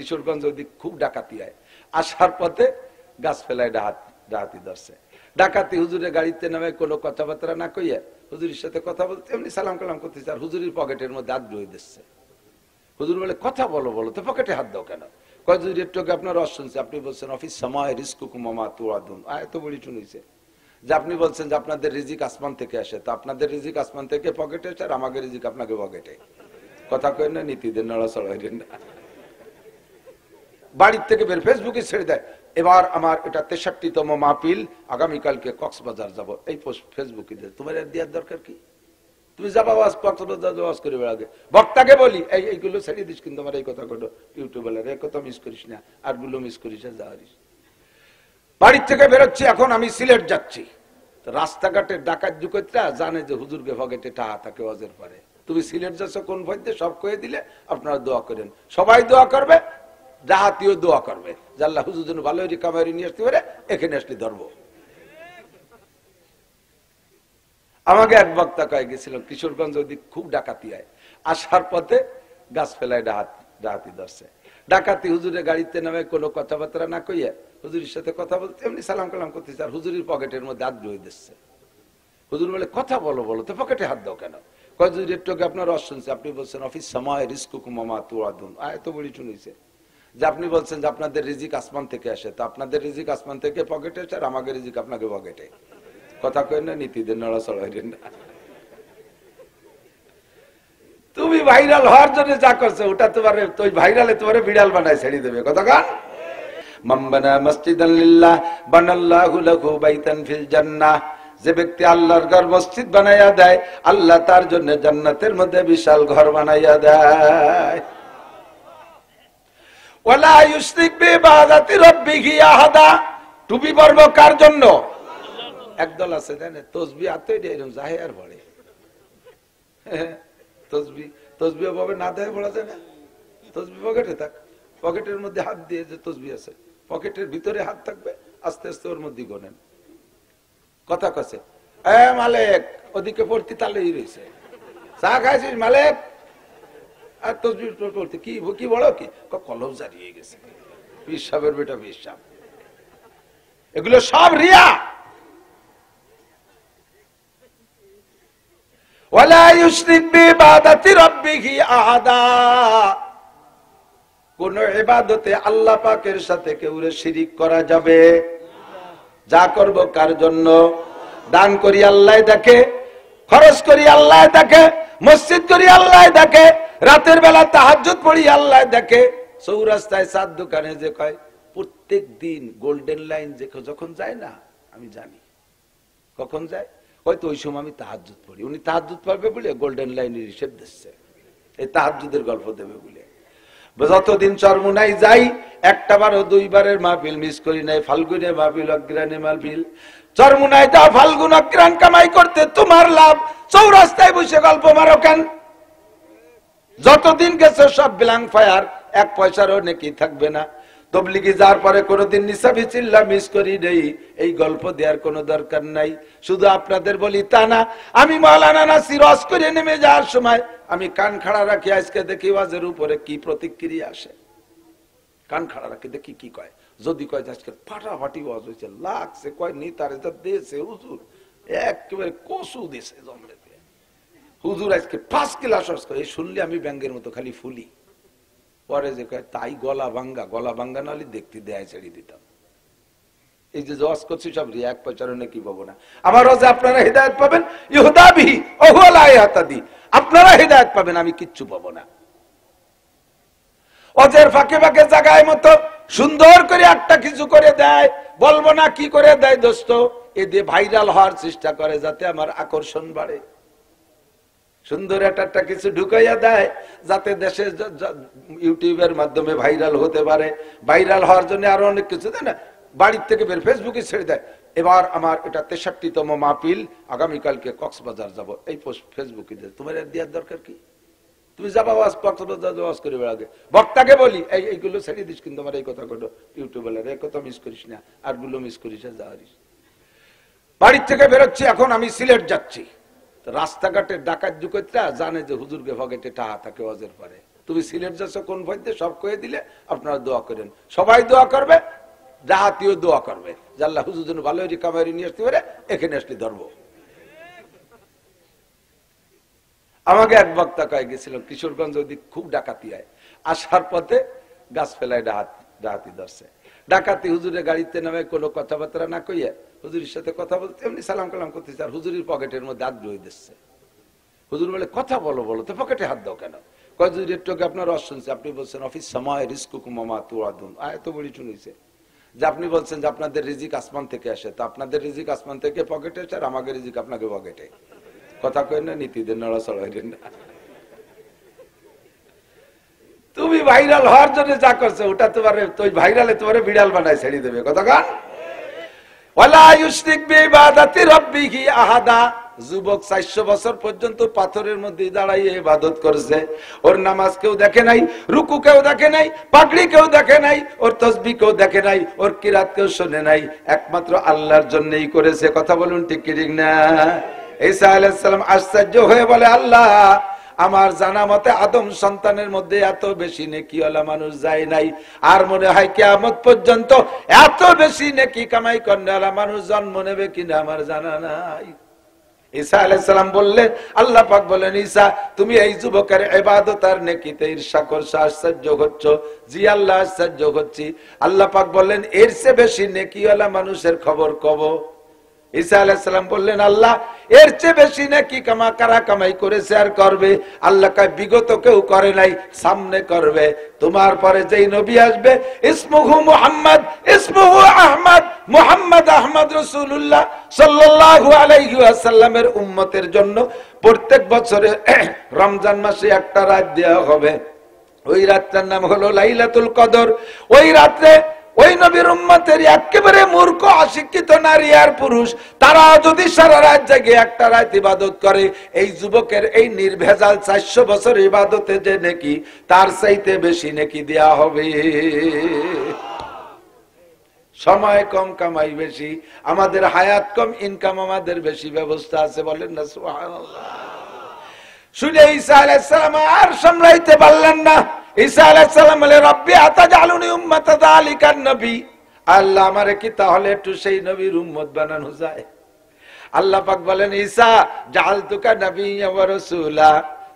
কিশোরগঞ্জ ওদিক খুব ডাকাতি হয়, আসার পথে গাছ ফেলায় ডাকাতি ধরছে। ডাকাতি হুজুরের গাড়িতে নামে কোনো কথাবার্তা না কইয়া হুজুরের সাথে কথা বলতে এমনি সালাম কালাম করতেছে, আর হুজুরের পকেটের মধ্যে হাত ঢুকে দিচ্ছে। হুজুর বলে কথা বলো বলো, তো পকেটে হাত দাও কেন? কয় হুজুর একটু আপনার রস শুনছে, আপনি বলছেন অফিস সময় রিস্কুকুম ওয়া মা তুআদুন, এত বড়ি শুনেছে যে আপনি বলছেন যে আপনাদের রিজিক আসমান থেকে আসে, তো আপনাদের রিজিক আসমান থেকে পকেটে আসে, আর আমাদের রিজিক আপনাকে পকেটে। কথা কয় না, নীতিদের নড়াচড়া হইলেন না। বাড়ির থেকে বের ফেসবুকে ছেড়ে দেয়, এবার আমার এটা 63তম মাহফিল, আগামীকালকে কক্সবাজার যাব, এই পোস্ট ফেসবুকে দেয়। তোমার এর দেওয়ার দরকার কি? তুমি যাবা ওয়াজ করে বেড়াবে। বক্তাকে বলি এইগুলো ছেড়ে দিস, কিন্তু আমার এই কথা কটো ইউটিউবে এই কথা মিস করিস না, আর গুলো মিস করিস না, যাওয়ারিস। বাড়ির থেকে বেরোচ্ছি, এখন আমি সিলেট যাচ্ছি। রাস্তাঘাটে ডাকাত জুকেতরা জানে যে হুজুরকে পকেটে টাকা থাকে ওয়াজের পরে। তুমি সিলেট যাচ্ছ কোন ভয়তে সব কয়ে দিলে, আপনারা দোয়া করেন, সবাই দোয়া করবে, ডাহাতিও দোয়া করবে যে আল্লাহ হুজুর যেন ভালো রিকাভারি নিয়ে আসতে পারে, এখানে আসলে ধরবো। আমাকে এক বক্তা কয়ে গেছিল কিশোরগঞ্জ ওদিক খুব ডাকাতি হয়, আসার পথে গাছ ফেলায় ডাহাতি ধরছে। ডাকাতি হুজুরের গাড়িতে নামে কোনো কথাবার্তা না কইয়া হুজুরের সাথে কথা বলতে এমনি সালাম কালাম করতেছে, আর হুজুরের পকেটের মধ্যে হাত ঢুকে দিচ্ছে। হুজুর বলে কথা বলো বলো, তো পকেটে হাত দাও কেন? কয় হুজুর একটু আপনার রস শুনছে, আপনি বলছেন অফিস সময় রিস্কুকুম ওয়া মা তুআদুন, এত বড়ি শুনেছে যে আপনি বলছেন যে আপনাদের রিজিক আসমান থেকে আসে, তো আপনাদের রিজিক আসমান থেকে পকেটে আসে, আর আমাদের রিজিক আপনাকে পকেটে। কথা কয় না, নীতিদের নড়াচড়া হইলেন না। তুমি ভাইরাল হওয়ার জন্য যা করছো ওটা তোমার ওই ভাইরালে তোমার বিড়াল বানায় ছেড়ে দেবে। কথা কান মাম্বানা মসজিদান লিল্লাহ বানাল্লাহু লাহু বাইতান ফিল জান্নাহ, যে ব্যক্তি আল্লাহর ঘর মসজিদ বানাইয়া দেয়, আল্লাহ তার জন্য জান্নাতের মধ্যে বিশাল ঘর বানাইয়া দেয়। ওয়ালা ইউশরিক বিইবাদাতি রাব্বিহি আহাদা, টুপি পরব কার জন্য? একদল আছে জানেন তসবিহ হাতে এরকম জাহে আর পড়ে, তসবিহ ভাবে না দেয় পড়া যায় না। তসবিহ পকেটে থাক, পকেটের মধ্যে হাত দিয়ে যে তসবিহ আছে, পকেটের ভিতরে হাত থাকবে, আস্তে আস্তে ওর মধ্যে গোনেন। কথা কছে মালেক ওদিকে পড়তি তালেই রয়েছে, চা খাইছিস মালেক? আর তসবিহ পড়তে কি কি বড় কি কলম জারিয়ে গেছে, পীর সাহেবের বেটা পীর সাহেব। এগুলো সব রিয়া। ওয়ালা ইউশরিক বিইবাদাতি রাব্বিহি আহাদা, কোন ইবাদতে আল্লাহ পাকের সাথে কেউরে শিরিক করা যাবে? যা করব কার জন্য? দান করি আল্লাহ দেখে, খরচ করি আল্লাহ দেখে, মসজিদ করি আল্লাহ দেখে, রাতের বেলা তাহাজ্জুদ পড়ি আল্লাহ দেখে, চৌরাস্তায় চার দোকানে যে কয় প্রত্যেক দিন গোল্ডেন লাইন যে যখন যায় না, আমি জানি কখন যায়, হয়তো ওই সময় আমি তাহাজ্জুদ পড়ি। উনি তাহাজ্জুদ পড়বে বলে গোল্ডেন লাইনের হিসেব দিচ্ছে, এই তাহাজ্জুদের গল্প দেবে বলে। যতদিন চরমুনাই যাই, একটা বারো দুইবারের মাহফিল মিস করি নাই, ফাল্গুনে মাহফিল, অগ্রাণে মাহফিল। চরমুনাই যাও ফাল্গুন অগ্রাণ কামাই করতে, তোমার লাভ। চৌরাস্তায় বসে গল্প মারো কেন? যতদিন গেছে সব ব্ল্যাঙ্ক ফায়ার, এক পয়সারও নেকি থাকবে না। তবলিগি যাওয়ার পরে কোনোদিন নিসাবি চিল্লা মিস করি নেই, এই গল্প দেওয়ার কোনো দরকার নাই। শুধু আপনাদের বলি তা না, আমি মাওলানা নাসির ওয়াজ করে নেমে যাওয়ার সময় আমি কান খাড়া রাখি, আজকে দেখি ওয়াজের উপরে কি প্রতিক্রিয়া আসে। কান খাড়া রাখি দেখি কি কয়। যদি কয় আজকে ফাটাফাটি ওয়াজ হয়েছে, লাগছে, কয় নিতারে যা দিয়েছে হুজুর, একেবারে কসু দিয়েছে জমরেতে হুজুর, আজকে 5 ক্লাস ওয়াজ করে। এই শুনলে আমি ব্যাঙ্গের মতো খালি ফুলি। পরে যে কয় তাই গলা ভাঙ্গা নাহলে দেখতে দেয় ছেড়ে দিতাম। এই যে ওয়াজ করছি সব রিয়া, এক পয়সারও নাকি পাবো না। আমার ওয়াজে আপনারা হিদায়াত পাবেন, ইহুদা বিহি ওয়া হুয়া লা ইয়াহতাদি, আপনারা হিদায়াত পাবেন, আমি কিচ্ছু পাবো না। ওয়াজের ফাঁকে ফাঁকে জায়গায় মতো সুন্দর করে একটা কিছু করে দেয়, বলবো না কি করে দেয় দোস্ত, এ দিয়ে ভাইরাল হওয়ার চেষ্টা করে যাতে আমার আকর্ষণ বাড়ে। সুন্দর একটা কিছু ঢুকাইয়া দেয় যাতে দেশে ইউটিউবের মাধ্যমে ভাইরাল হতে পারে। ভাইরাল হওয়ার জন্য আরো অনেক কিছু দেয় না, বাড়ির থেকে বের ফেসবুকে ছেড়ে দেয়। এবার আমার এটা 63তম মাহফিল, আগামীকালকে কক্সবাজার যাব, এই পোস্ট ফেসবুকে দেয়। তোমার এর দেওয়ার দরকার কি? তুমি যাবা ওয়াজ করে বেড়াবে। বক্তাকে বলি এইগুলো ছেড়ে দিস, কিন্তু আমার এই কথা কটো ইউটিউবে এই কথা মিস করিস না, আর গুলো মিস করিস না, যাওয়ারিস। বাড়ির থেকে বেরোচ্ছি, এখন আমি সিলেট যাচ্ছি। রাস্তাঘাটে ডাকাত জুকেতরা জানে যে হুজুরকে পকেটে টাকা থাকে ওয়াজের পরে, তুমি সিলেট যাচ্ছ কোন ভয়তে সব কয়ে দিলে আপনারা দোয়া করেন, সবাই দোয়া করবে, জাহাতিও দোয়া করবে যে আল্লাহ হুজুর জন্য ভালো রিকাভারি নিয়ে আসতে পারে, এখানে আসলে ধরবো। আমাকে এক বক্তা কয়ে গেছিল কিশোরগঞ্জ ওদিক খুব ডাকাতি হয়, আসার পথে গাছ ফেলায় ডাকাতি ধরছে। ডাকাতি হুজুরের গাড়িতে নামে কোনো কথাবার্তা না কইয়া হুজুরের সাথে কথা বলতে এমনি সালাম কালাম করতেছে, আর হুজুরের পকেটের মধ্যে হাত ধুয়ে দিচ্ছে। হুজুর বলে কথা বলো বলো তো পকেটে হাত দাও কেন? কয় হুজুর একটু আপনার রস শুনছে, আপনি বলছেন অফিস সময় রিস্কুকুম মামা তুআদুন, এত বড়ি শুনেছে যে আপনি বলছেন যে আপনাদের রিজিক আসমান থেকে আসে, তো আপনাদের রিজিক আসমান থেকে পকেটে আসে আর আমাদের রিজিক আপনাকে পকেটে। কথা কই না, নীতিদের নড়াচড়া হইলেন না। তুমি ভাইরাল হওয়ার জন্য যা করছো ওটা তোমার ওই ভাইরালে তোমার বিড়াল বানায় ছেড়ে দেবে। কথা গান ওয়ালা ইউশরিক বিইবাদাতি রাব্বিহি আহাদা। যুবক 400 বছর পর্যন্ত পাথরের মধ্যে দাঁড়াইয়ে ইবাদত করেছে, ওর নামাজ কেউ দেখে নাই, রুকু কেউ দেখে নাই, পাগড়ি কেউ দেখে নাই, ওর তাসবিহ কেউ দেখে নাই, ওর কিরাত কেউ শুনে নাই, একমাত্র আল্লাহর জন্যই করেছে। কথা বলুন ঠিক কি ঠিক না? ঈসা আলাইহিস সালাম আশ্চর্য হয়ে বলে, আল্লাহ আমার জানা মতে আদম সন্তানের মধ্যে এত বেশি নেকিওয়ালা মানুষ যায় নাই, আর মনে হয় কিয়ামত পর্যন্ত এত বেশি নেকি কামাই করেওয়ালা মানুষ জন্ম নেবে কিনা আমার জানা নাই। ঈসা আলাইহিস সালাম বললেন, আল্লাহ পাক বলেন, ঈসা তুমি এই যুবকের ইবাদত আর নেকিতে ঈর্ষা করছো, আশ্চর্য হচ্ছ? জি আল্লাহ আশ্চর্য হচ্ছি। আল্লাহ পাক বললেন, এর চেয়ে বেশি নেকিওয়ালা মানুষের খবর কব? ঈসা আলাইহিস সালাম বললেন, আল্লাহ এর চেয়ে বেশি নাকি কারা কামাই করেছে আর করবে? আল্লাহ কয় বিগত কেউ করে নাই, সামনে করবে। তোমার পরে যেই নবী আসবে ইসমুহু মুহাম্মদ ইসমুহু আহমদ, মুহাম্মদ আহমদ রাসূলুল্লাহ সাল্লাল্লাহু আলাইহি ওয়াসাল্লামের উম্মতের জন্য প্রত্যেক বছরে রমজান মাসে একটা রাত দেওয়া হবে, ওই রাতটার নাম হলো লাইলাতুল কদর। ওই রাতে ওই নবীর উম্মতের একেবারে মূর্খ অশিক্ষিত নারী আর পুরুষ তারা যদি সারা রাত জেগে একটা রাত ইবাদত করে, এই যুবকের এই নির্ভেজাল 400 বছর ইবাদতে যে নেকি তার চাইতে বেশি নেকি দেয়া হবে। সময় কম কামাই বেশি, আমাদের হায়াত কম ইনকাম আমাদের বেশি, ব্যবস্থা আছে। বলেন না সুবহানাল্লাহ। শুনে ঈসা আলাইহিস সালাম আর সামলাইতে পারলেন না। ঈসা আলাইহিস সালাম বলে, রব্বি আতাজালুনি উম্মাতা যালিকান নবী, আল্লাহ আমারে কি তাহলে একটু সেই নবীর উম্মত বানানো যায়? আল্লাহ পাক বলেন, ঈসা জাআলতুকা নাবিয়্যা ওয়া রাসূলা,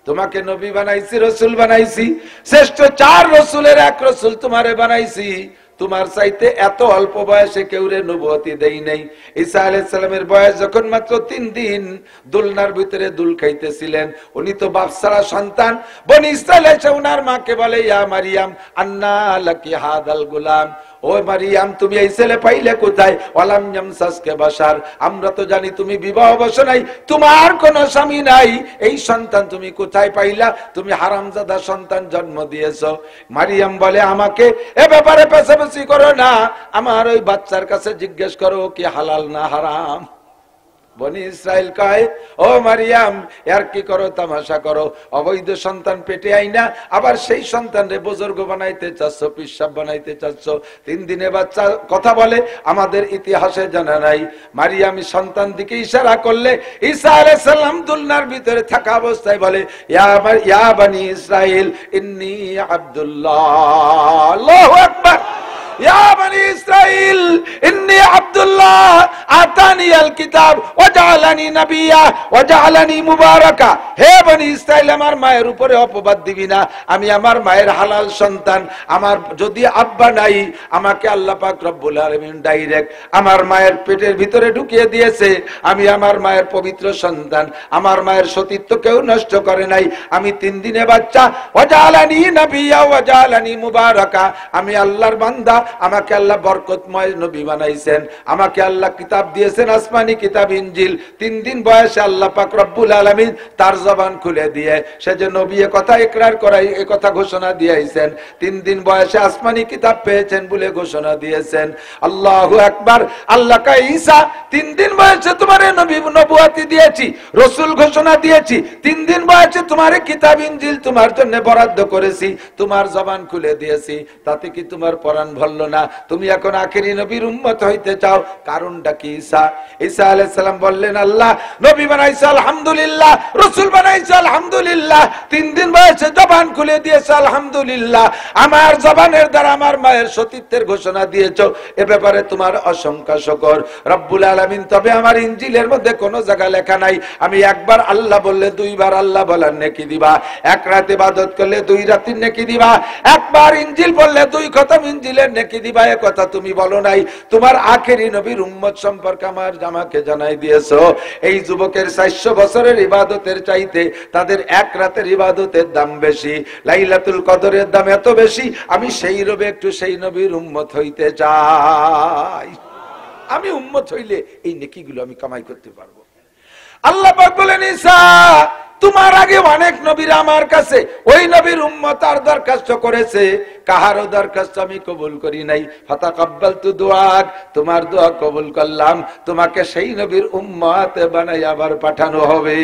তোমাকে নবী বানাইছি, রাসূল বানাইছি, শ্রেষ্ঠ 4 রাসূলের এক রাসূল তোমারে বানাইছি। তোমার চাইতে এত অল্প বয়সে কেউ রে নবুয়তি দেই নাই। ঈসা আলাইহিস সালামের বয়স যখন মাত্র 3 দিন, দোলনার ভিতরে দুল খাইতেছিলেন, উনি তো বাপ ছাড়া সন্তান। বনি ইসরাইল এসে উনার মাকে বলে, ইয়া মারিয়াম আন্না লাকি হাদাল গুলাম, ও মারিয়াম তুমি এই ছেলে পাইলে কোথায়? ওয়ালাম ইয়ামসাসকে বাশার, আমরা তো জানি তুমি বিবাহ বসো নাই, তোমার কোনো স্বামী নাই, এই সন্তান তুমি কোথায় পাইলা? তুমি হারামজাদা সন্তান জন্ম দিয়েছো। মারিয়াম বলে, আমাকে এ ব্যাপারে পেছাপেছি করো না, আমার ওই বাচ্চার কাছে জিজ্ঞেস করো কি হালাল না হারাম। বনি ইসরাইল কয়, ও মারিয়াম আর কি করো, তামাশা করো, অবৈধ সন্তান পেটে আইনা আবার সেই সন্তানরে বুজুর্গ বানাইতে চাচ্ছ, পিসাব বানাইতে চাচ্ছ। 3 দিনে বাচ্চা কথা বলে আমাদের ইতিহাসে জানা নাই। মারিয়াম সন্তান দিকে ইশারা করলে ঈসা আলাইহিস সালাম দুলনার ভিতরে থাকা অবস্থায় বলে, ইয়া বনি ইসরাইল ইন্নী আব্দুল্লাহ। আল্লাহু আকবার। ইয়া বনি ইসরাইল ইন্নী আব্দুল্লাহ আতানিয়াল কিতাব ওয়া জাআলানি নাবিয়্যা ওয়া জাআলানি মুবারাকা। হে বনি ইসরাইল, আমার মায়ের উপরে অপবাদ দিবি না, আমি আমার মায়ের হালাল সন্তান। আমার যদি আব্বা নাই, আমাকে আল্লাহ পাক রব্বুল আলামিন ডাইরেক্ট আমার মায়ের পেটের ভিতরে ঢুকিয়ে দিয়েছে। আমি আমার মায়ের পবিত্র সন্তান, আমার মায়ের সতীত্ব কেউ নষ্ট করে নাই। আমি 3 দিনে বাচ্চা। ওয়া জাআলানি নাবিয়্যা ওয়া জাআলানি মুবারাকা, আমি আল্লাহর বান্দা, আমাকে আল্লাহ বরকতময় নবী বানাইছেন, আমাকে আল্লাহ কিতাব দিয়েছেন, আসমানি কিতাব ইনজিল। 3 দিন বয়সে আল্লাহ পাক রব্বুল আলামিন তার জবান খুলে দিয়ে সে যে নবী এ কথা ইকরার করাই, এ কথা ঘোষণা দিয়েছেন। 3 দিন বয়সে আসমানি কিতাব পেয়েছেন বলে ঘোষণা দিয়েছেন। আল্লাহু আকবার। আল্লাহ কয়, ঈসা 3 দিন বয়সে তোমারে নবী নবুয়তি দিয়েছি, রাসূল ঘোষণা দিয়েছি। 3 দিন বয়সে তোমারে কিতাব ইনজিল তোমার জন্য বরাদ্দ করেছি, তোমার জবান খুলে দিয়েছি। তাতে কি তোমার পরাণ ভরল না? তুমি এখন আখেরি নবীর উম্মত হইতে চাও, কারণটা কি ঈসা? ঈসা আলাইহিস সালাম বললেন, আল্লাহ নবী বানাইছে আলহামদুলিল্লাহ, রাসূল বানাইছে আলহামদুলিল্লাহ, 3 দিন বয়সে জবান খুলে দিয়েছে আলহামদুলিল্লাহ, আমার জবানের দ্বারা আমার মায়ের সতীত্বের ঘোষণা দিয়েছো, এ ব্যাপারে তোমার অসংখ্য শুকর রব্বুল আলামিন। তবে আমার ইনজিলের মধ্যে কোনো জায়গা লেখা নাই আমি একবার আল্লাহ বললে 2 বার আল্লাহ বলার নেকি দিবা, এক রাত ইবাদত করলে 2 রাতের নেকি দিবা, একবার ইনজিল বললে 2 খতম ইনজিলের নেকি দিবা। এ কথা তুমি বলো নাই, তোমার আখেরি নবীর উম্মত সম্পর্কে আমাকে জানাই দিয়েছো। এই যুবকের 400 বছরের ইবাদতের চাইতে তাদের এক রাতের ইবাদতের দাম বেশি, লাইলাতুল কদরের দাম এত বেশি, আমি সেই রবে একটু সেই নবীর উম্মত হইতে চাই। আমি উম্মত হইলে এই নেকিগুলো আমি কামাই করতে পারবো। আল্লাহ পাক বলেন, ঈসা তোমার আগে অনেক নবীরা আমার কাছে ওই নবীর উম্মত আর দরখাস্ত করেছে, কাহারও দরখাস্ত আমি কবুল করি নাই। ফাতাকাব্বালতু দুআক, তোমার দোয়া কবুল করলাম, তোমাকে সেই নবীর উম্মত বানাই আবার পাঠানো হবে।